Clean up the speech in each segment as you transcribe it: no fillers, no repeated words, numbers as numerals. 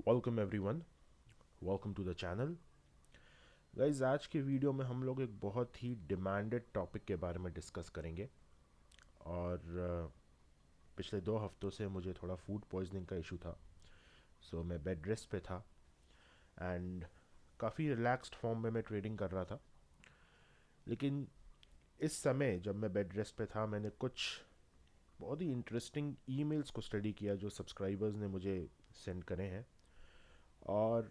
Welcome everyone, welcome to the channel. Guys, आज के video में हम लोग एक बहुत ही डिमांडेड टॉपिक के बारे में डिस्कस करेंगे। और पिछले 2 हफ्तों से मुझे थोड़ा फूड पॉइजनिंग का इशू था। सो मैं बेड रेस्ट पे था एंड काफ़ी रिलैक्स्ड फॉर्म में मैं ट्रेडिंग कर रहा था। लेकिन इस समय जब मैं बेड रेस्ट पे था, मैंने कुछ बहुत ही इंटरेस्टिंग ईमेल्स को स्टडी किया जो सब्सक्राइबर्स ने मुझे सेंड करे हैं। और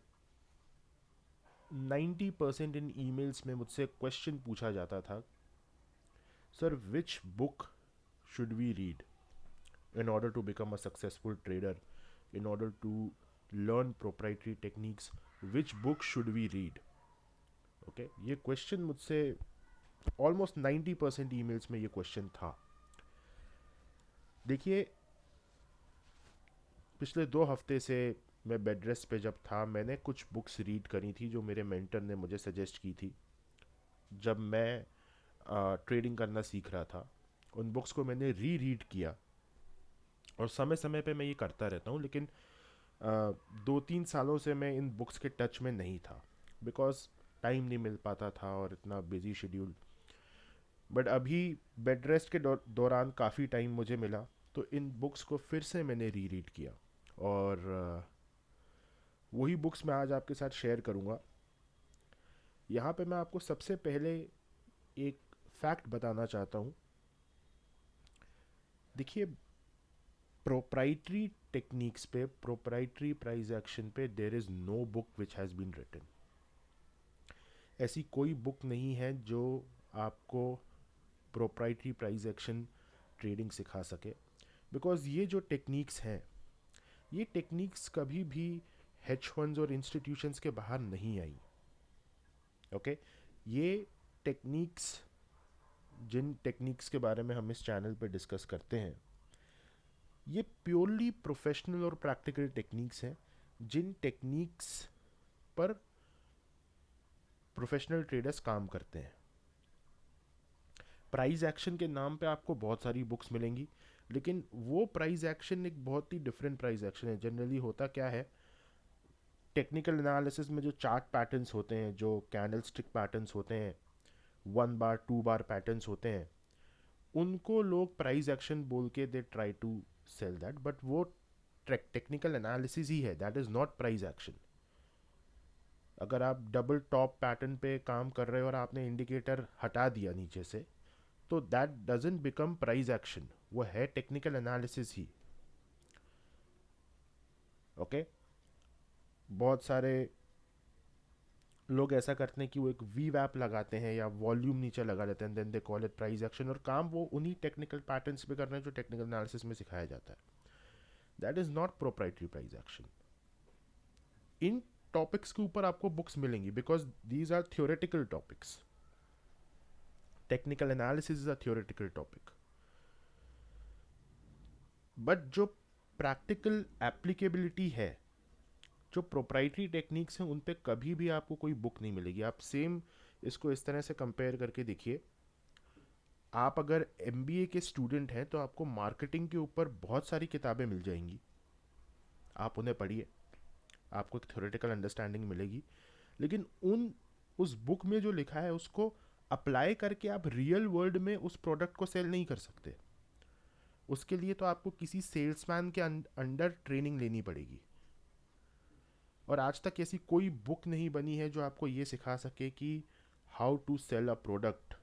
90% इन ईमेल्स में मुझसे क्वेश्चन पूछा जाता था, sir which book should we read in order to become a successful trader, in order to learn proprietary techniques? Which book should we read? Okay, ये क्वेश्चन मुझसे ऑलमोस्ट 90% ईमेल्स में ये क्वेश्चन था। देखिए, पिछले 2 हफ्ते से मैं बेड रेस्ट पे जब था, मैंने कुछ बुक्स रीड करी थी जो मेरे मेंटर ने मुझे सजेस्ट की थी जब मैं ट्रेडिंग करना सीख रहा था। उन बुक्स को मैंने री रीड किया और समय समय पे मैं ये करता रहता हूँ। लेकिन 2-3 सालों से मैं इन बुक्स के टच में नहीं था, बिकॉज टाइम नहीं मिल पाता था और इतना बिजी शेड्यूल। बट अभी बेड रेस्ट के दौरान काफ़ी टाइम मुझे मिला, तो इन बुक्स को फिर से मैंने री रीड किया। और वही बुक्स मैं आज आपके साथ शेयर करूँगा। यहाँ पे मैं आपको सबसे पहले एक फैक्ट बताना चाहता हूँ। देखिए, प्रोप्राइटरी टेक्निक्स पे, प्रोप्राइटरी प्राइस एक्शन पे, there is no book which has been written. ऐसी कोई बुक नहीं है जो आपको प्रोप्राइटरी प्राइस एक्शन ट्रेडिंग सिखा सके। बिकॉज ये जो टेक्निक्स हैं, ये टेक्निक्स कभी भी हेज फंड्स और इंस्टीट्यूशंस के बाहर नहीं आई। ओके, ये टेक्निक्स, जिन टेक्निक्स के बारे में हम इस चैनल पे डिस्कस करते हैं, ये प्योरली प्रोफेशनल और प्रैक्टिकल टेक्निक्स हैं, जिन टेक्निक्स पर प्रोफेशनल ट्रेडर्स काम करते हैं। प्राइस एक्शन के नाम पे आपको बहुत सारी बुक्स मिलेंगी, लेकिन वो प्राइस एक्शन एक बहुत ही डिफरेंट प्राइस एक्शन है। जनरली होता क्या है, टेक्निकल एनालिसिस में जो चार्ट पैटर्न्स होते हैं, जो कैंडल स्टिक पैटर्न्स होते हैं, 1 बार 2 बार पैटर्न्स होते हैं, उनको लोग प्राइस एक्शन बोल के they try to sell that. But वो टेक्निकल एनालिसिस ही है, that is not price action. अगर आप डबल टॉप पैटर्न पे काम कर रहे हो और आपने इंडिकेटर हटा दिया नीचे से, तो that doesn't become price action, वो है टेक्निकल एनालिसिस ही। ओके, बहुत सारे लोग ऐसा करते हैं कि वो एक वी वैप लगाते हैं या वॉल्यूम नीचे लगा लेते हैं, then they call it price action, और काम वो उन्हीं टेक्निकल पैटर्न्स पे कर रहे हैं जो टेक्निकल एनालिसिस में सिखाया जाता है। That is not proprietary price action. इन टॉपिक्स के ऊपर आपको बुक्स मिलेंगी, because these are theoretical topics. Technical analysis is a theoretical topic, but जो प्रैक्टिकल एप्लीकेबिलिटी है, जो प्रोप्राइटरी टेक्निक्स हैं, उन पे कभी भी आपको कोई बुक नहीं मिलेगी। आप सेम इसको इस तरह से कंपेयर करके देखिए। आप अगर एमबीए के स्टूडेंट हैं तो आपको मार्केटिंग के ऊपर बहुत सारी किताबें मिल जाएंगी, आप उन्हें पढ़िए, आपको एक थ्योरेटिकल अंडरस्टैंडिंग मिलेगी। लेकिन उस बुक में जो लिखा है उसको अप्लाई करके आप रियल वर्ल्ड में उस प्रोडक्ट को सेल नहीं कर सकते। उसके लिए तो आपको किसी सेल्समैन के अंडर ट्रेनिंग लेनी पड़ेगी। और आज तक ऐसी कोई बुक नहीं बनी है जो आपको ये सिखा सके कि how to sell a product.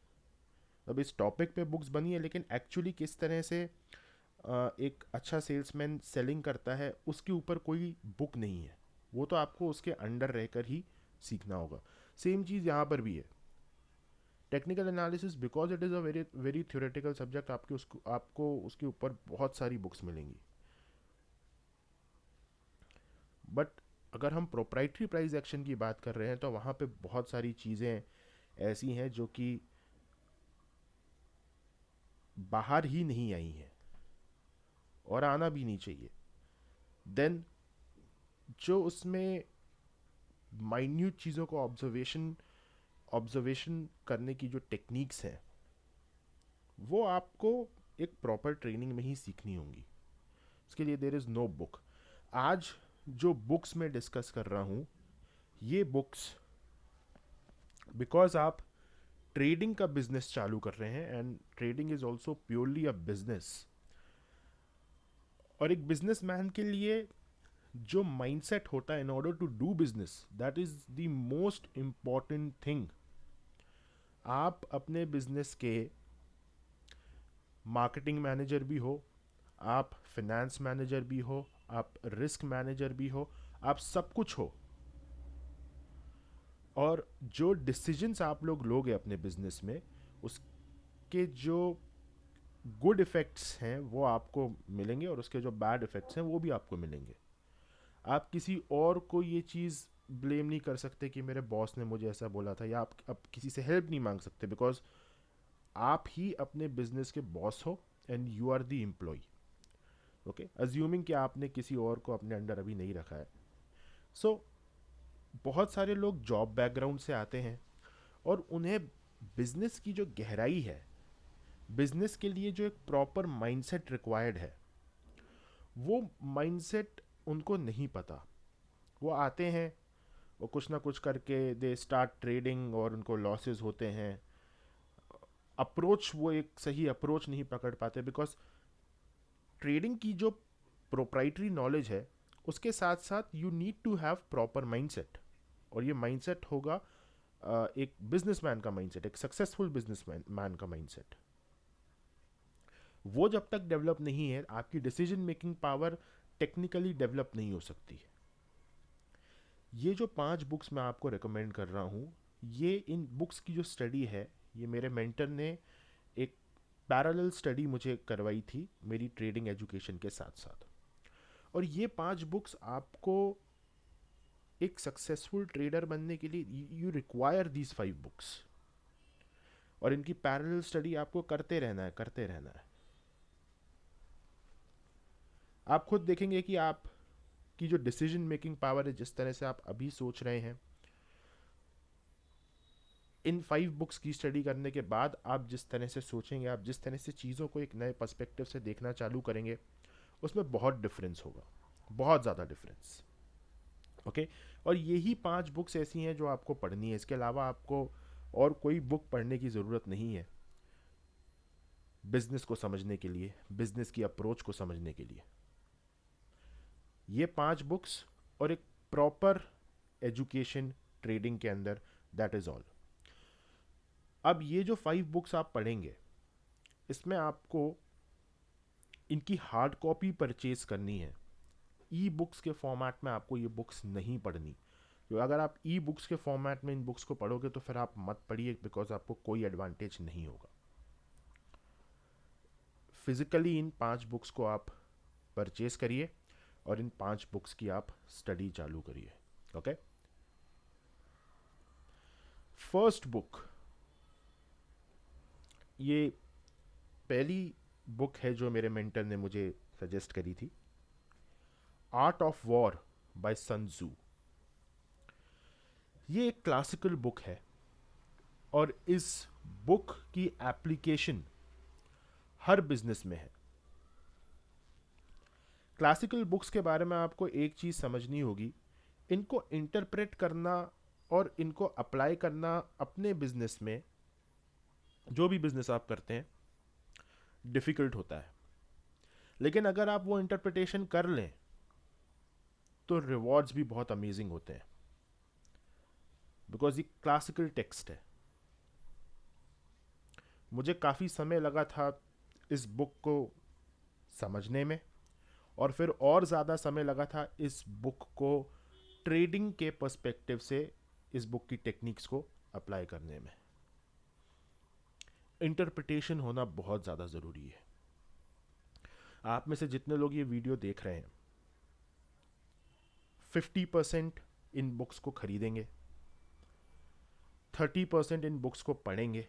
अब इस टॉपिक पे बुक्स बनी है, लेकिन एक्चुअली किस तरह से एक अच्छा सेल्समैन सेलिंग करता है, उसके ऊपर कोई बुक नहीं है। वो तो आपको उसके अंडर रहकर ही सीखना होगा। सेम चीज़ यहाँ पर भी है। Technical analysis, because it is a very very theoretical subject, आपको उसके ऊपर बहुत सारी बुक्स मिलेंगी। बट अगर हम प्रोप्राइटरी प्राइस एक्शन की बात कर रहे हैं, तो वहाँ पे बहुत सारी चीज़ें ऐसी हैं जो कि बाहर ही नहीं आई हैं और आना भी नहीं चाहिए। देन जो उसमें माइन्यूट चीज़ों को ऑब्जर्वेशन करने की जो टेक्निक्स हैं, वो आपको एक प्रॉपर ट्रेनिंग में ही सीखनी होंगी। इसके लिए देर इज़ नो बुक। आज जो बुक्स मैं डिस्कस कर रहा हूँ, ये बुक्स बिकॉज आप ट्रेडिंग का बिजनेस चालू कर रहे हैं, and trading is also purely a business, और एक बिजनेसमैन के लिए जो माइंडसेट होता है in order to do business, that is the most important thing. आप अपने बिजनेस के मार्केटिंग मैनेजर भी हो, आप फिनेंस मैनेजर भी हो, आप रिस्क मैनेजर भी हो, आप सब कुछ हो, और जो डिसीजंस आप लोग लोगे अपने बिजनेस में, उसके जो गुड इफ़ेक्ट्स हैं वो आपको मिलेंगे, और उसके जो बैड इफ़ेक्ट्स हैं वो भी आपको मिलेंगे। आप किसी और को ये चीज़ ब्लेम नहीं कर सकते कि मेरे बॉस ने मुझे ऐसा बोला था, या आप किसी से हेल्प नहीं मांग सकते, बिकॉज आप ही अपने बिजनेस के बॉस हो and you are the employ. Okay, assuming कि आपने किसी और को अपने अंडर अभी नहीं रखा है। सो बहुत सारे लोग जॉब बैकग्राउंड से आते हैं, और उन्हें बिजनेस की जो गहराई है, बिजनेस के लिए जो एक प्रॉपर माइंडसेट रिक्वायर्ड है, वो माइंडसेट उनको नहीं पता। वो आते हैं, वो कुछ ना कुछ करके दे स्टार्ट ट्रेडिंग, और उनको लॉसेस होते हैं। अप्रोच, वो एक सही अप्रोच नहीं पकड़ पाते, बिकॉज ट्रेडिंग की जो प्रोप्राइटरी नॉलेज है, उसके साथ साथ you need to have proper mindset, और ये माइंडसेट होगा एक बिजनेसमैन का माइंडसेट, एक सक्सेसफुल बिजनेसमैन का माइंडसेट। वो जब तक डेवलप नहीं है, आपकी decision making power technically develop नहीं हो सकती है। ये जो 5 बुक्स मैं आपको रिकमेंड कर रहा हूँ, ये इन बुक्स की जो स्टडी है, ये मेरे मेंटर ने एक पैरेलल स्टडी मुझे करवाई थी मेरी ट्रेडिंग एजुकेशन के साथ साथ। और ये 5 बुक्स आपको एक सक्सेसफुल ट्रेडर बनने के लिए यू रिक्वायर दीज 5 बुक्स, और इनकी पैरेलल स्टडी आपको करते रहना है, करते रहना है। आप खुद देखेंगे कि आप की जो डिसीजन मेकिंग पावर है, जिस तरह से आप अभी सोच रहे हैं, इन 5 बुक्स की स्टडी करने के बाद आप जिस तरह से सोचेंगे, आप जिस तरह से चीज़ों को एक नए पर्सपेक्टिव से देखना चालू करेंगे, उसमें बहुत डिफरेंस होगा, बहुत ज़्यादा डिफरेंस। ओके, और यही 5 बुक्स ऐसी हैं जो आपको पढ़नी है। इसके अलावा आपको और कोई बुक पढ़ने की ज़रूरत नहीं है बिजनेस को समझने के लिए, बिजनेस की अप्रोच को समझने के लिए। ये 5 बुक्स और एक प्रॉपर एजुकेशन ट्रेडिंग के अंदर, दैट इज़ ऑल। अब ये जो 5 बुक्स आप पढ़ेंगे, इसमें आपको इनकी हार्ड कॉपी परचेज करनी है। ई बुक्स के फॉर्मेट में आपको ये बुक्स नहीं पढ़नी, क्योंकि अगर आप ई बुक्स के फॉर्मेट में इन बुक्स को पढ़ोगे तो फिर आप मत पढ़िए, बिकॉज आपको कोई एडवांटेज नहीं होगा। फिजिकली इन 5 बुक्स को आप परचेज करिए, और इन 5 बुक्स की आप स्टडी चालू करिए। ओके, फर्स्ट बुक, ये पहली बुक है जो मेरे मेंटर ने मुझे सजेस्ट करी थी, Art of war by Sun Tzu. ये एक क्लासिकल बुक है, और इस बुक की एप्लीकेशन हर बिजनेस में है। क्लासिकल बुक्स के बारे में आपको एक चीज़ समझनी होगी, इनको इंटरप्रेट करना और इनको अप्लाई करना अपने बिजनेस में, जो भी बिजनेस आप करते हैं, डिफ़िकल्ट होता है। लेकिन अगर आप वो इंटरप्रिटेशन कर लें तो रिवॉर्ड्स भी बहुत अमेजिंग होते हैं, बिकॉज ये क्लासिकल टेक्स्ट है। मुझे काफ़ी समय लगा था इस बुक को समझने में, और फिर और ज़्यादा समय लगा था इस बुक को ट्रेडिंग के पर्सपेक्टिव से इस बुक की टेक्निक्स को अप्लाई करने में। इंटरप्रिटेशन होना बहुत ज़्यादा ज़रूरी है। आप में से जितने लोग ये वीडियो देख रहे हैं, 50% इन बुक्स को खरीदेंगे, 30% इन बुक्स को पढ़ेंगे,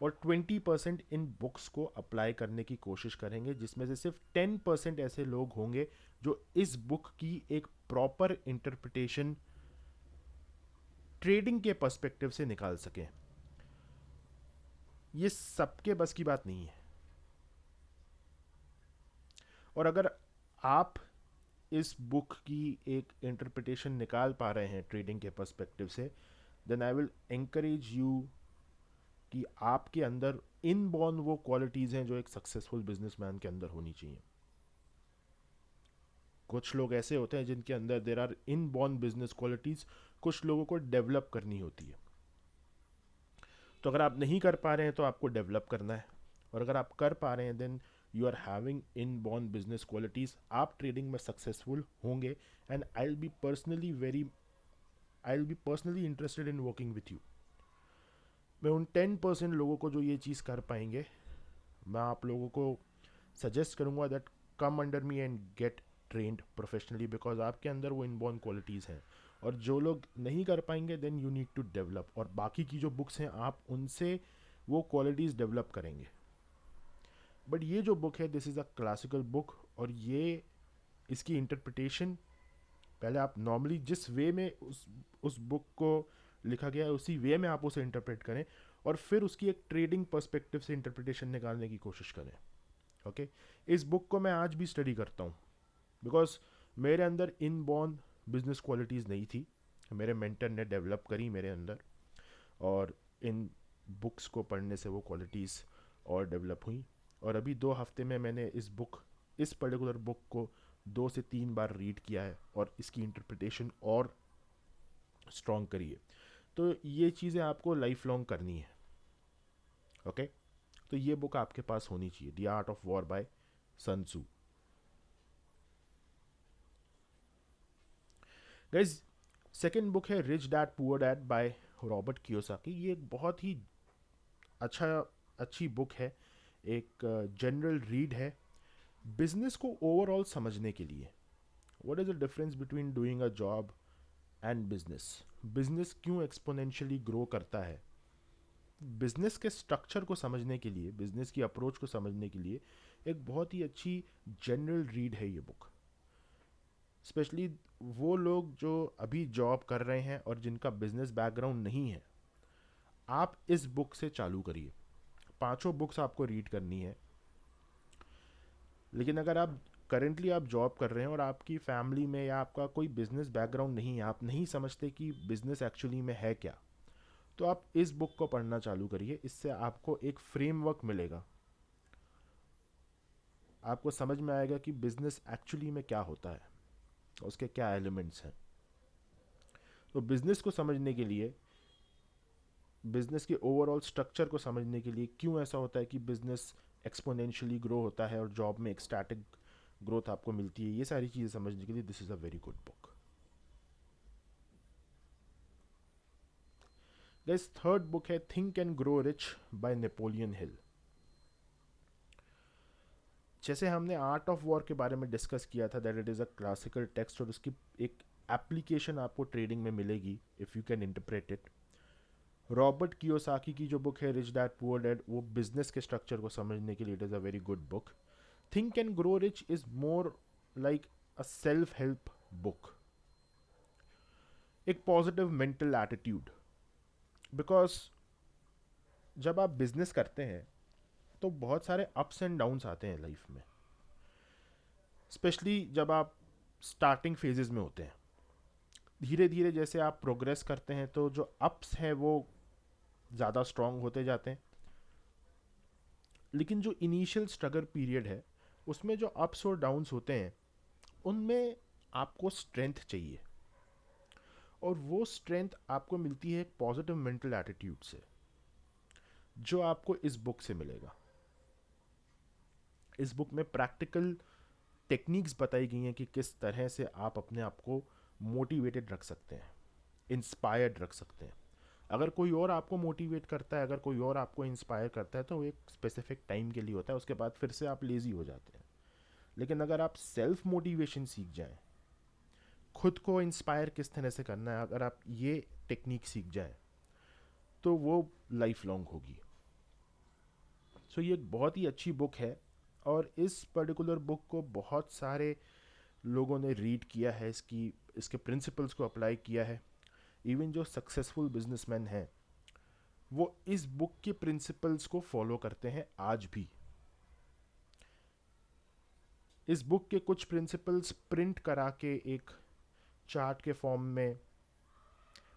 और 20% इन बुक्स को अप्लाई करने की कोशिश करेंगे, जिसमें से सिर्फ 10% ऐसे लोग होंगे जो इस बुक की एक प्रॉपर इंटरप्रिटेशन ट्रेडिंग के पर्सपेक्टिव से निकाल सकें। ये सबके बस की बात नहीं है, और अगर आप इस बुक की एक इंटरप्रिटेशन निकाल पा रहे हैं ट्रेडिंग के पर्सपेक्टिव से, then I will encourage you कि आपके अंदर इनबॉर्न वो क्वालिटीज़ हैं जो एक सक्सेसफुल बिजनेसमैन के अंदर होनी चाहिए। कुछ लोग ऐसे होते हैं जिनके अंदर there are inborn business qualities, कुछ लोगों को डेवलप करनी होती है। तो अगर आप नहीं कर पा रहे हैं तो आपको डेवलप करना है, और अगर आप कर पा रहे हैं then you are having inborn business qualities, आप ट्रेडिंग में सक्सेसफुल होंगे। And I will be personally interested in working with you. मैं उन 10% लोगों को जो ये चीज़ कर पाएंगे, मैं आप लोगों को सजेस्ट करूँगा that come under me and get trained professionally, because आपके अंदर वो इनबॉर्न क्वालिटीज़ हैं। और जो लोग नहीं कर पाएंगे then you need to develop, और बाकी की जो बुक्स हैं आप उनसे वो क्वालिटीज़ डेवलप करेंगे। बट ये जो बुक है this is a classical book, और ये इसकी इंटरप्रिटेशन पहले आप नॉर्मली जिस वे में उस बुक को लिखा गया है उसी वे में आप उसे इंटरप्रेट करें, और फिर उसकी एक ट्रेडिंग पर्सपेक्टिव से इंटरप्रिटेशन निकालने की कोशिश करें। ओके इस बुक को मैं आज भी स्टडी करता हूँ, बिकॉज मेरे अंदर इनबॉर्न बिजनेस क्वालिटीज़ नहीं थी, मेरे मेंटर ने डेवलप करी मेरे अंदर, और इन बुक्स को पढ़ने से वो क्वालिटीज़ और डेवलप हुई। और अभी 2 हफ्ते में मैंने इस पर्टिकुलर बुक को 2 से 3 बार रीड किया है और इसकी इंटरप्रिटेशन और स्ट्रॉन्ग करी है। तो ये चीज़ें आपको लाइफ लॉन्ग करनी है। ओके तो ये बुक आपके पास होनी चाहिए, the art of war by Sun Tzu. Guys second book है rich dad poor dad by Robert Kiyosaki. ये एक बहुत ही अच्छी बुक है, एक जनरल रीड है बिजनेस को ओवरऑल समझने के लिए। What is the difference between doing a job and business, business क्यों एक्सपोनेंशियली ग्रो करता है, बिजनेस के स्ट्रक्चर को समझने के लिए, बिजनेस की अप्रोच को समझने के लिए एक बहुत ही अच्छी जनरल रीड है ये बुक। स्पेशली वो लोग जो अभी जॉब कर रहे हैं और जिनका बिजनेस बैकग्राउंड नहीं है, आप इस बुक से चालू करिए। 5 बुक्स आपको रीड करनी है। लेकिन अगर आप करेंटली आप जॉब कर रहे हैं और आपकी फैमिली में या आपका कोई बिजनेस बैकग्राउंड नहीं है, आप नहीं समझते कि बिजनेस एक्चुअली में है क्या, तो आप इस बुक को पढ़ना चालू करिए। इससे आपको एक फ्रेमवर्क मिलेगा, आपको समझ में आएगा कि बिजनेस एक्चुअली में क्या होता है, उसके क्या एलिमेंट्स हैं। तो बिजनेस को समझने के लिए, बिजनेस के ओवरऑल स्ट्रक्चर को समझने के लिए, क्यों ऐसा होता है कि बिजनेस एक्सपोनेंशियली ग्रो होता है और जॉब में एक स्टैटिक ग्रोथ आपको मिलती है, ये सारी चीज़ें समझने के लिए this is a very good book. Guys third book है think and grow rich by Napoleon Hill. जैसे हमने आर्ट ऑफ वॉर के बारे में डिस्कस किया था that it is a classical text, और उसकी एक एप्लीकेशन आपको ट्रेडिंग में मिलेगी if you can interpret it. Robert Kiyosaki की जो बुक है रिच डैड पुअर डैड, वो बिजनेस के स्ट्रक्चर को समझने के लिए it is a very good book. Think and grow rich is more like a self help book, एक पॉजिटिव मेंटल एटीट्यूड। बिकॉज जब आप बिजनेस करते हैं तो बहुत सारे अप्स एंड डाउन्स आते हैं लाइफ में, स्पेशली जब आप स्टार्टिंग फेजेस में होते हैं। धीरे धीरे जैसे आप प्रोग्रेस करते हैं तो जो अप्स हैं वो ज़्यादा स्ट्रांग होते जाते हैं, लेकिन जो इनिशियल स्ट्रगल पीरियड है उसमें जो अप्स और डाउन्स होते हैं उनमें आपको स्ट्रेंथ चाहिए, और वो स्ट्रेंथ आपको मिलती है पॉजिटिव मेंटल एटीट्यूड से, जो आपको इस बुक से मिलेगा। इस बुक में प्रैक्टिकल टेक्निक्स बताई गई हैं कि किस तरह से आप अपने आप को मोटिवेटेड रख सकते हैं, इंस्पायर्ड रख सकते हैं। अगर कोई और आपको मोटिवेट करता है, अगर कोई और आपको इंस्पायर करता है तो वो एक स्पेसिफिक टाइम के लिए होता है, उसके बाद फिर से आप लेज़ी हो जाते हैं। लेकिन अगर आप सेल्फ मोटिवेशन सीख जाएं, खुद को इंस्पायर किस तरह से करना है, अगर आप ये टेक्निक सीख जाएं तो वो लाइफ लॉन्ग होगी। सो ये एक बहुत ही अच्छी बुक है, और इस पर्टिकुलर बुक को बहुत सारे लोगों ने रीड किया है, इसके प्रिंसिपल्स को अप्लाई किया है। इवन जो सक्सेसफुल बिजनेसमैन हैं वो इस बुक के प्रिंसिपल्स को फॉलो करते हैं आज भी। इस बुक के कुछ प्रिंसिपल्स प्रिंट करा के एक चार्ट के फॉर्म में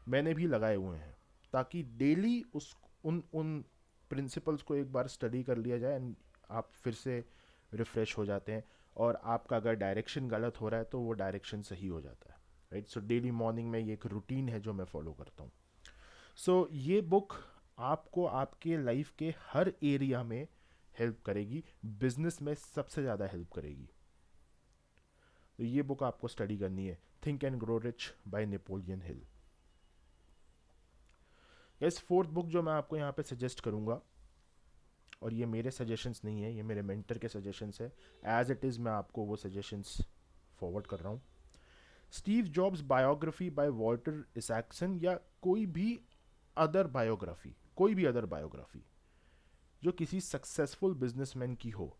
मैंने भी लगाए हुए हैं, ताकि डेली उस उन उन प्रिंसिपल्स को एक बार स्टडी कर लिया जाए एंड आप फिर से रिफ़्रेश हो जाते हैं, और आपका अगर डायरेक्शन गलत हो रहा है तो वो डायरेक्शन सही हो जाता है, राइट। सो डेली मॉर्निंग में ये एक रूटीन है जो मैं फॉलो करता हूँ। सो ये बुक आपको आपके लाइफ के हर एरिया में हेल्प करेगी, बिजनेस में सबसे ज़्यादा हेल्प करेगी। तो ये बुक आपको स्टडी करनी है, think and grow rich by Napoleon हिल। इस फोर्थ बुक जो मैं आपको यहाँ पे सजेस्ट करूँगा, और ये मेरे सजेशंस नहीं है, ये मेरे मेंटर के सजेशंस है, एज इट इज़ मैं आपको वो सजेशंस फॉरवर्ड कर रहा हूँ। Steve Jobs biography by Walter Isaacson, या कोई भी अदर बायोग्राफी, कोई भी अदर बायोग्राफी जो किसी सक्सेसफुल बिजनेसमैन की हो,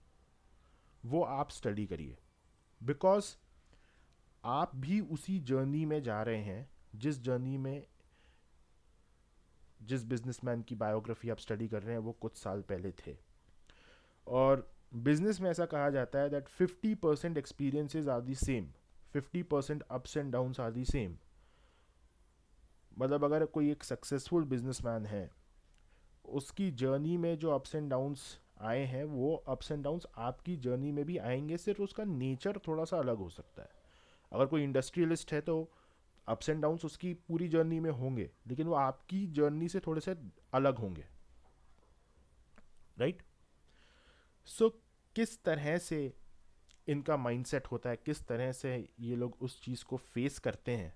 वो आप स्टडी करिए। बिकॉज आप भी उसी जर्नी में जा रहे हैं जिस जर्नी में जिस बिजनेसमैन की बायोग्राफी आप स्टडी कर रहे हैं वो कुछ साल पहले थे। और बिजनेस में ऐसा कहा जाता है that 50% experiences are the same, 50% ups and downs are the same. मतलब अगर कोई एक सक्सेसफुल बिजनेसमैन है, उसकी जर्नी में जो अप्स एंड डाउन्स आए हैं, वो अप्स एंड डाउन्स आपकी जर्नी में भी आएंगे, सिर्फ उसका नेचर थोड़ा सा अलग हो सकता है। अगर कोई इंडस्ट्रियलिस्ट है तो अप्स एंड डाउन्स उसकी पूरी जर्नी में होंगे, लेकिन वो आपकी जर्नी से थोड़े से अलग होंगे, राइट। सो किस तरह से इनका माइंडसेट होता है, किस तरह से ये लोग उस चीज़ को फेस करते हैं,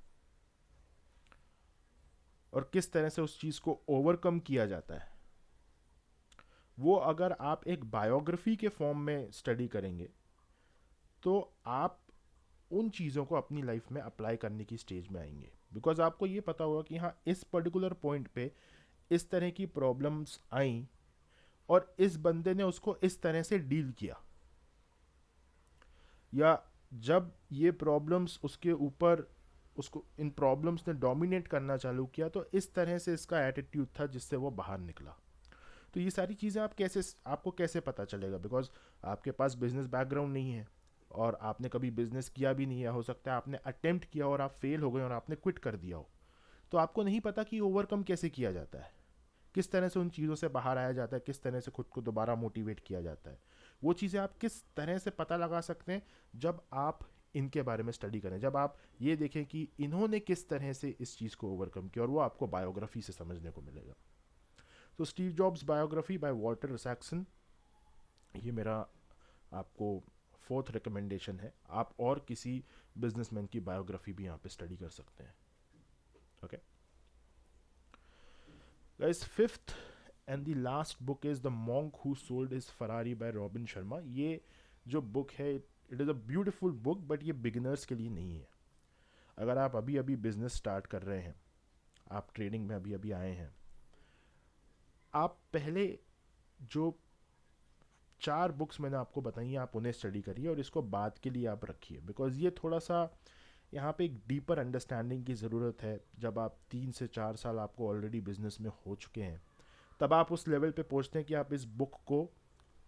और किस तरह से उस चीज़ को ओवरकम किया जाता है, वो अगर आप एक बायोग्राफी के फॉर्म में स्टडी करेंगे तो आप उन चीज़ों को अपनी लाइफ में अप्लाई करने की स्टेज में आएंगे। बिकॉज आपको ये पता होगा कि हाँ, इस पर्टिकुलर पॉइंट पे इस तरह की प्रॉब्लम्स आई और इस बंदे ने उसको इस तरह से डील किया, या जब ये प्रॉब्लम्स उसके ऊपर, उसको इन प्रॉब्लम्स ने डोमिनेट करना चालू किया, तो इस तरह से इसका एटीट्यूड था जिससे वो बाहर निकला। तो ये सारी चीज़ें आपको कैसे पता चलेगा? बिकॉज आपके पास बिजनेस बैकग्राउंड नहीं है और आपने कभी बिजनेस किया भी नहीं है। हो सकता है आपने अटेम्प्ट किया और आप फेल हो गए और आपने क्विट कर दिया हो, तो आपको नहीं पता कि ओवरकम कैसे किया जाता है, किस तरह से उन चीज़ों से बाहर आया जाता है, किस तरह से खुद को दोबारा मोटिवेट किया जाता है। वो चीज़ें आप किस तरह से पता लगा सकते हैं? जब आप इनके बारे में स्टडी करें, जब आप ये देखें कि इन्होंने किस तरह से इस चीज़ को ओवरकम किया, और वो आपको बायोग्राफी से समझने को मिलेगा। तो Steve Jobs biography by Walter Isaacson, ये मेरा आपको फोर्थ रिकमेंडेशन है। आप और किसी बिजनेसमैन की बायोग्राफी भी यहाँ पे स्टडी कर सकते हैं। Okay guys, fifth and the last book is the monk who sold his Ferrari bye robin Sharma. ये जो बुक है, it is a beautiful book, but ये बिगिनर्स के लिए नहीं है। अगर आप अभी अभी बिजनेस स्टार्ट कर रहे हैं, आप ट्रेडिंग में अभी अभी आए हैं, आप पहले जो 4 बुक्स मैंने आपको बताई हैं, आप उन्हें स्टडी करिए और इसको बाद के लिए आप रखिए। बिकॉज ये थोड़ा सा यहाँ पे एक डीपर अंडरस्टैंडिंग की ज़रूरत है। जब आप 3 से 4 साल आपको ऑलरेडी बिजनेस में हो चुके हैं, तब आप उस लेवल पे पहुँचते हैं कि आप इस बुक को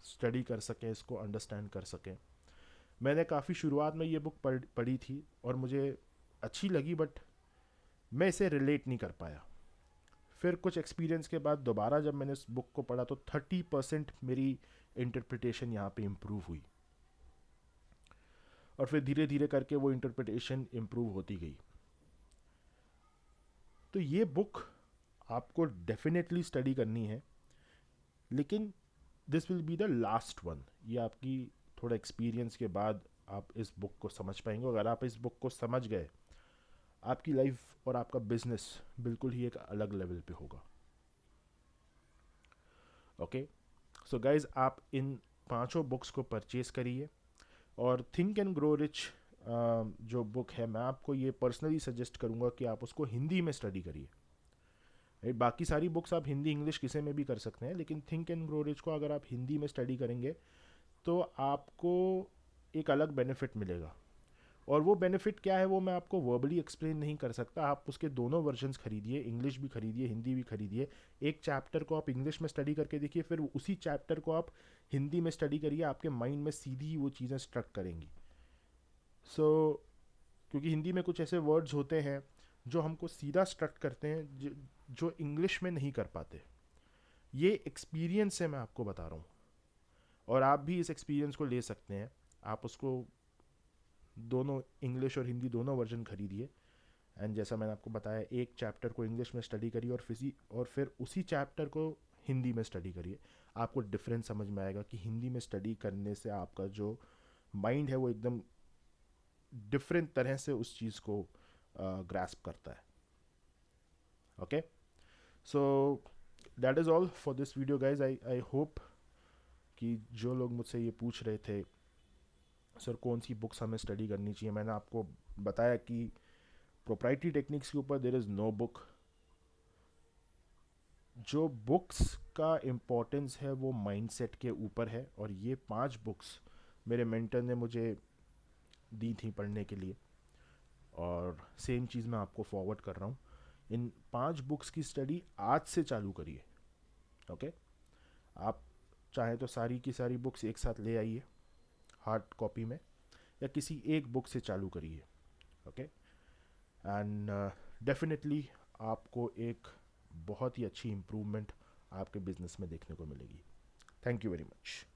स्टडी कर सकें, इसको अंडरस्टैंड कर सकें। मैंने काफ़ी शुरुआत में ये बुक पढ़ी थी और मुझे अच्छी लगी, बट मैं इसे रिलेट नहीं कर पाया। फिर कुछ एक्सपीरियंस के बाद दोबारा जब मैंने इस बुक को पढ़ा तो 30% मेरी इंटरप्रिटेशन यहाँ पे इम्प्रूव हुई, और फिर धीरे धीरे करके वो इंटरप्रिटेशन इम्प्रूव होती गई। तो ये बुक आपको डेफिनेटली स्टडी करनी है, लेकिन this will be the last one. ये आपकी थोड़ा एक्सपीरियंस के बाद आप इस बुक को समझ पाएंगे। अगर आप इस बुक को समझ गए, आपकी लाइफ और आपका बिजनेस बिल्कुल ही एक अलग लेवल पे होगा। ओके, सो गाइज, आप इन 5 बुक्स को परचेज करिए। और थिंक एंड ग्रो रिच जो बुक है, मैं आपको ये पर्सनली सजेस्ट करूँगा कि आप उसको हिंदी में स्टडी करिए। राइट, बाकी सारी बुक्स आप हिंदी इंग्लिश किसी में भी कर सकते हैं, लेकिन थिंक एंड ग्रो रिच को अगर आप हिंदी में स्टडी करेंगे तो आपको एक अलग बेनिफिट मिलेगा। और वो बेनिफिट क्या है वो मैं आपको वर्बली एक्सप्लेन नहीं कर सकता। आप उसके दोनों वर्जन्स खरीदिए, इंग्लिश भी खरीदिए, हिंदी भी खरीदिए। एक चैप्टर को आप इंग्लिश में स्टडी करके देखिए, फिर उसी चैप्टर को आप हिंदी में स्टडी करिए, आपके माइंड में सीधी वो चीज़ें स्ट्रक करेंगी। सो क्योंकि हिंदी में कुछ ऐसे वर्ड्स होते हैं जो हमको सीधा स्ट्रक्ट करते हैं जो इंग्लिश में नहीं कर पाते। ये एक्सपीरियंस से मैं आपको बता रहा हूँ, और आप भी इस एक्सपीरियंस को ले सकते हैं। आप उसको दोनों इंग्लिश और हिंदी दोनों वर्जन खरीदिए, एंड जैसा मैंने आपको बताया, एक चैप्टर को इंग्लिश में स्टडी करिए और फिर उसी चैप्टर को हिंदी में स्टडी करिए। आपको डिफरेंस समझ में आएगा कि हिंदी में स्टडी करने से आपका जो माइंड है वो एकदम डिफरेंट तरह से उस चीज़ को ग्रास्प करता है। Okay, so that is all for this video guys. I hope कि जो लोग मुझसे ये पूछ रहे थे सर कौन सी बुक्स हमें स्टडी करनी चाहिए, मैंने आपको बताया कि प्रोप्राइटरी टेक्निक्स के ऊपर देयर इज़ नो बुक। जो बुक्स का इम्पोर्टेंस है वो माइंडसेट के ऊपर है, और ये 5 बुक्स मेरे मेंटर ने मुझे दी थी पढ़ने के लिए, और सेम चीज़ मैं आपको फॉरवर्ड कर रहा हूँ। इन 5 बुक्स की स्टडी आज से चालू करिए। ओके, आप चाहें तो सारी की सारी बुक्स एक साथ ले आइए हार्ड कॉपी में, या किसी एक बुक से चालू करिए। ओके, एंड डेफिनेटली आपको एक बहुत ही अच्छी इम्प्रूवमेंट आपके बिजनेस में देखने को मिलेगी। Thank you very much.